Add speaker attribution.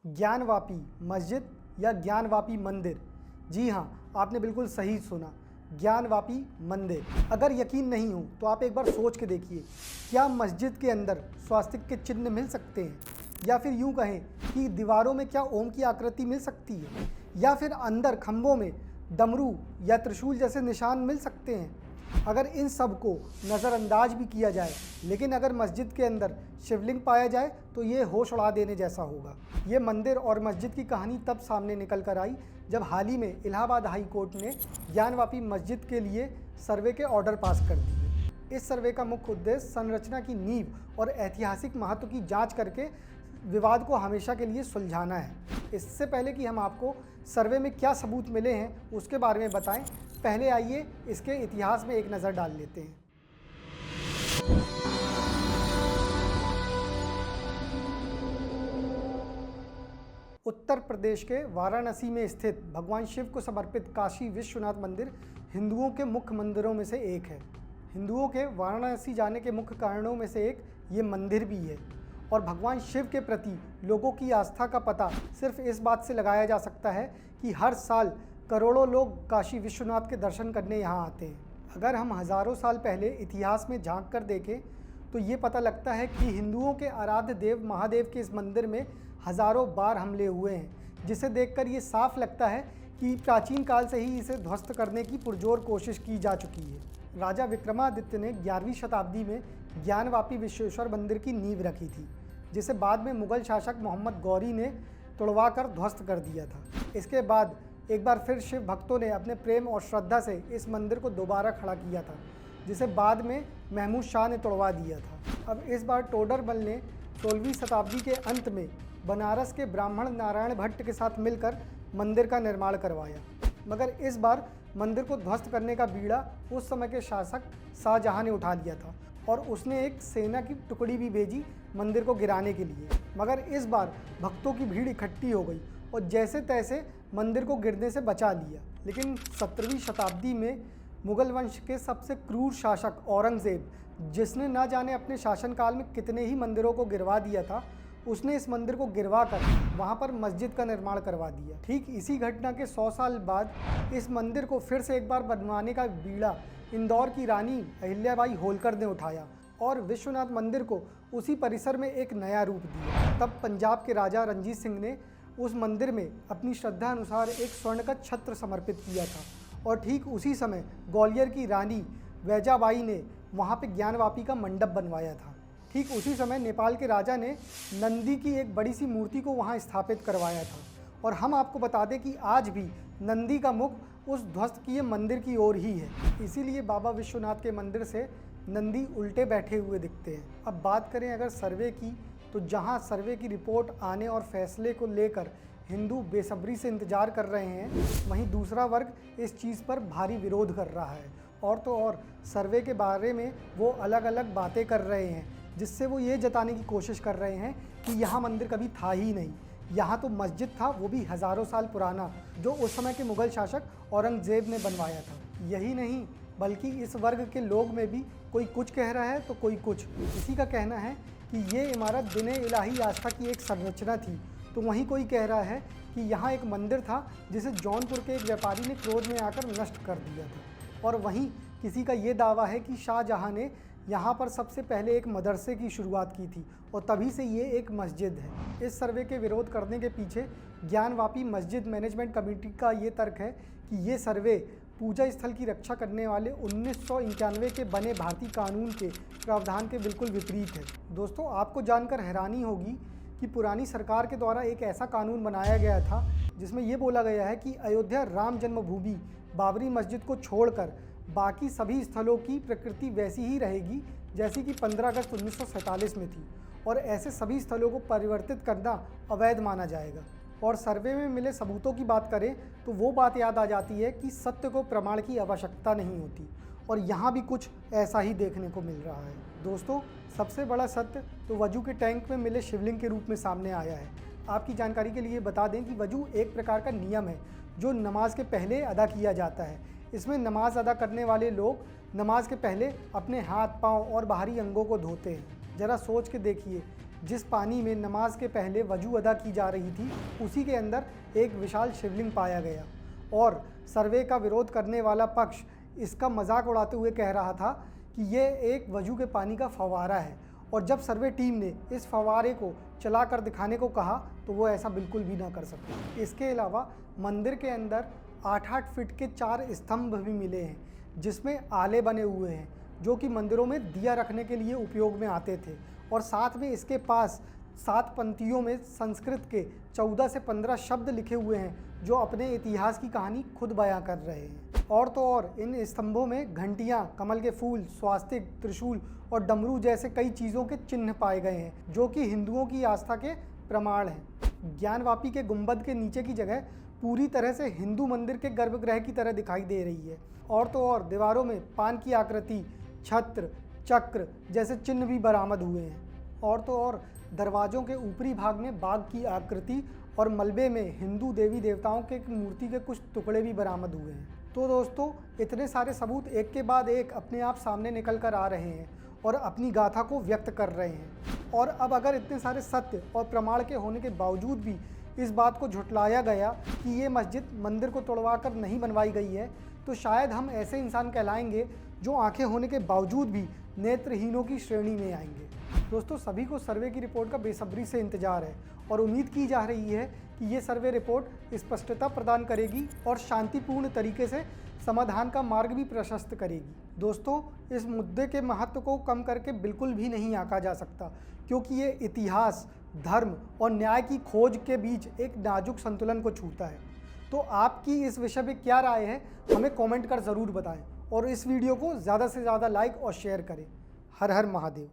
Speaker 1: ज्ञानवापी मस्जिद या ज्ञानवापी मंदिर। जी हाँ, आपने बिल्कुल सही सुना, ज्ञानवापी मंदिर। अगर यकीन नहीं हो तो आप एक बार सोच के देखिए, क्या मस्जिद के अंदर स्वास्तिक के चिन्ह मिल सकते हैं? या फिर यूँ कहें कि दीवारों में क्या ओम की आकृति मिल सकती है? या फिर अंदर खंभों में डमरू या त्रिशूल जैसे निशान मिल सकते हैं? अगर इन सब को नज़रअंदाज भी किया जाए, लेकिन अगर मस्जिद के अंदर शिवलिंग पाया जाए तो ये होश उड़ा देने जैसा होगा। ये मंदिर और मस्जिद की कहानी तब सामने निकल कर आई जब हाल ही में इलाहाबाद हाई कोर्ट ने ज्ञानवापी मस्जिद के लिए सर्वे के ऑर्डर पास कर दिए। इस सर्वे का मुख्य उद्देश्य संरचना की नींव और ऐतिहासिक महत्व की जाँच करके विवाद को हमेशा के लिए सुलझाना है। इससे पहले कि हम आपको सर्वे में क्या सबूत मिले हैं उसके बारे में बताएं, पहले आइए इसके इतिहास में एक नज़र डाल लेते हैं। उत्तर प्रदेश के वाराणसी में स्थित भगवान शिव को समर्पित काशी विश्वनाथ मंदिर हिंदुओं के मुख्य मंदिरों में से एक है। हिंदुओं के वाराणसी जाने के मुख्य कारणों में से एक ये मंदिर भी है। और भगवान शिव के प्रति लोगों की आस्था का पता सिर्फ इस बात से लगाया जा सकता है कि हर साल करोड़ों लोग काशी विश्वनाथ के दर्शन करने यहाँ आते हैं। अगर हम हज़ारों साल पहले इतिहास में झांक कर देखें तो ये पता लगता है कि हिंदुओं के आराध्य देव महादेव के इस मंदिर में हज़ारों बार हमले हुए हैं, जिसे देखकर ये साफ लगता है कि प्राचीन काल से ही इसे ध्वस्त करने की पुरजोर कोशिश की जा चुकी है। राजा विक्रमादित्य ने 11वीं शताब्दी में ज्ञानवापी विश्वेश्वर मंदिर की नींव रखी थी, जिसे बाद में मुगल शासक मोहम्मद गौरी ने तोड़वा कर ध्वस्त कर दिया था। इसके बाद एक बार फिर शिव भक्तों ने अपने प्रेम और श्रद्धा से इस मंदिर को दोबारा खड़ा किया था, जिसे बाद में महमूद शाह ने तोड़वा दिया था। अब इस बार टोडरमल ने 16वीं शताब्दी के अंत में बनारस के ब्राह्मण नारायण भट्ट के साथ मिलकर मंदिर का निर्माण करवाया, मगर इस बार मंदिर को ध्वस्त करने का बीड़ा उस समय के शासक शाहजहां ने उठा लिया था और उसने एक सेना की टुकड़ी भी भेजी मंदिर को गिराने के लिए। मगर इस बार भक्तों की भीड़ इकट्ठी हो गई और जैसे तैसे मंदिर को गिरने से बचा लिया। लेकिन 17वीं शताब्दी में मुगल वंश के सबसे क्रूर शासक औरंगज़ेब, जिसने न जाने अपने शासनकाल में कितने ही मंदिरों को गिरवा दिया था, उसने इस मंदिर को गिरवा कर वहाँ पर मस्जिद का निर्माण करवा दिया। ठीक इसी घटना के 100 साल बाद इस मंदिर को फिर से एक बार बनवाने का बीड़ा इंदौर की रानी अहिल्याबाई होलकर ने उठाया और विश्वनाथ मंदिर को उसी परिसर में एक नया रूप दिया। तब पंजाब के राजा रणजीत सिंह ने उस मंदिर में अपनी श्रद्धा अनुसार एक स्वर्ण का छत्र समर्पित किया था और ठीक उसी समय ग्वालियर की रानी वैजाबाई ने वहाँ पे ज्ञानवापी का मंडप बनवाया था। ठीक उसी समय नेपाल के राजा ने नंदी की एक बड़ी सी मूर्ति को वहाँ स्थापित करवाया था। और हम आपको बता दें कि आज भी नंदी का मुख उस ध्वस्त किए मंदिर की ओर ही है, इसीलिए बाबा विश्वनाथ के मंदिर से नंदी उल्टे बैठे हुए दिखते हैं। अब बात करें अगर सर्वे की, तो जहां सर्वे की रिपोर्ट आने और फैसले को लेकर हिंदू बेसब्री से इंतजार कर रहे हैं, वहीं दूसरा वर्ग इस चीज़ पर भारी विरोध कर रहा है। और तो और सर्वे के बारे में वो अलग अलग बातें कर रहे हैं, जिससे वो ये जताने की कोशिश कर रहे हैं कि यहाँ मंदिर कभी था ही नहीं, यहाँ तो मस्जिद था, वो भी हज़ारों साल पुराना, जो उस समय के मुगल शासक औरंगज़ेब ने बनवाया था। यही नहीं बल्कि इस वर्ग के लोग में भी कोई कुछ कह रहा है तो कोई कुछ। किसी का कहना है कि ये इमारत दिने इलाही आस्था की एक संरचना थी, तो वहीं कोई कह रहा है कि यहाँ एक मंदिर था जिसे जौनपुर के एक व्यापारी ने क्रोध में आकर नष्ट कर दिया था। और वहीं किसी का ये दावा है कि शाहजहां ने यहाँ पर सबसे पहले एक मदरसे की शुरुआत की थी और तभी से ये एक मस्जिद है। इस सर्वे के विरोध करने के पीछे ज्ञानवापी मस्जिद मैनेजमेंट कमेटी का ये तर्क है कि ये सर्वे पूजा स्थल की रक्षा करने वाले 1991 के बने भारतीय कानून के प्रावधान के बिल्कुल विपरीत है। दोस्तों, आपको जानकर हैरानी होगी कि पुरानी सरकार के द्वारा एक ऐसा कानून बनाया गया था जिसमें ये बोला गया है कि अयोध्या राम जन्मभूमि बाबरी मस्जिद को छोड़कर बाकी सभी स्थलों की प्रकृति वैसी ही रहेगी जैसी कि 15 अगस्त 1947 में थी और ऐसे सभी स्थलों को परिवर्तित करना अवैध माना जाएगा। और सर्वे में मिले सबूतों की बात करें तो वो बात याद आ जाती है कि सत्य को प्रमाण की आवश्यकता नहीं होती, और यहाँ भी कुछ ऐसा ही देखने को मिल रहा है। दोस्तों, सबसे बड़ा सत्य तो वजू के टैंक में मिले शिवलिंग के रूप में सामने आया है। आपकी जानकारी के लिए बता दें कि वजू एक प्रकार का नियम है जो नमाज के पहले अदा किया जाता है। इसमें नमाज अदा करने वाले लोग नमाज के पहले अपने हाथ, पाँव और बाहरी अंगों को धोते हैं। ज़रा सोच के देखिए जिस पानी में नमाज के पहले वजू अदा की जा रही थी, उसी के अंदर एक विशाल शिवलिंग पाया गया और सर्वे का विरोध करने वाला पक्ष इसका मजाक उड़ाते हुए कह रहा था कि ये एक वजू के पानी का फव्वारा है। और जब सर्वे टीम ने इस फव्वारे को चलाकर दिखाने को कहा तो वो ऐसा बिल्कुल भी ना कर सकते। इसके अलावा मंदिर के अंदर 8-8 फीट के 4 स्तंभ भी मिले हैं, जिसमें आले बने हुए हैं जो कि मंदिरों में दिया रखने के लिए उपयोग में आते थे। और साथ में इसके पास 7 पंक्तियों में संस्कृत के 14 से 15 शब्द लिखे हुए हैं जो अपने इतिहास की कहानी खुद बयां कर रहे हैं। और तो और इन स्तंभों में घंटियां, कमल के फूल, स्वास्तिक, त्रिशूल और डमरू जैसे कई चीज़ों के चिन्ह पाए गए हैं जो कि हिंदुओं की आस्था के प्रमाण हैं। ज्ञानवापी के गुंबद के नीचे की जगह पूरी तरह से हिंदू मंदिर के गर्भगृह की तरह दिखाई दे रही है। और तो और दीवारों में पान की आकृति, छत्र, चक्र जैसे चिन्ह भी बरामद हुए हैं। और तो और दरवाज़ों के ऊपरी भाग में बाघ की आकृति और मलबे में हिंदू देवी देवताओं के मूर्ति के कुछ टुकड़े भी बरामद हुए हैं। तो दोस्तों, इतने सारे सबूत एक के बाद एक अपने आप सामने निकल कर आ रहे हैं और अपनी गाथा को व्यक्त कर रहे हैं। और अब अगर इतने सारे सत्य और प्रमाण के होने के बावजूद भी इस बात को झुटलाया गया कि ये मस्जिद मंदिर को तोड़वा कर नहीं बनवाई गई है, तो शायद हम ऐसे इंसान कहलाएंगे जो आंखें होने के बावजूद भी नेत्रहीनों की श्रेणी में आएंगे। दोस्तों, सभी को सर्वे की रिपोर्ट का बेसब्री से इंतजार है और उम्मीद की जा रही है कि ये सर्वे रिपोर्ट स्पष्टता प्रदान करेगी और शांतिपूर्ण तरीके से समाधान का मार्ग भी प्रशस्त करेगी। दोस्तों, इस मुद्दे के महत्व को कम करके बिल्कुल भी नहीं आंका जा सकता, क्योंकि ये इतिहास, धर्म और न्याय की खोज के बीच एक नाजुक संतुलन को छूता है। तो आपकी इस विषय में क्या राय है, हमें कमेंट कर ज़रूर बताएं और इस वीडियो को ज़्यादा से ज़्यादा लाइक और शेयर करें। हर हर महादेव।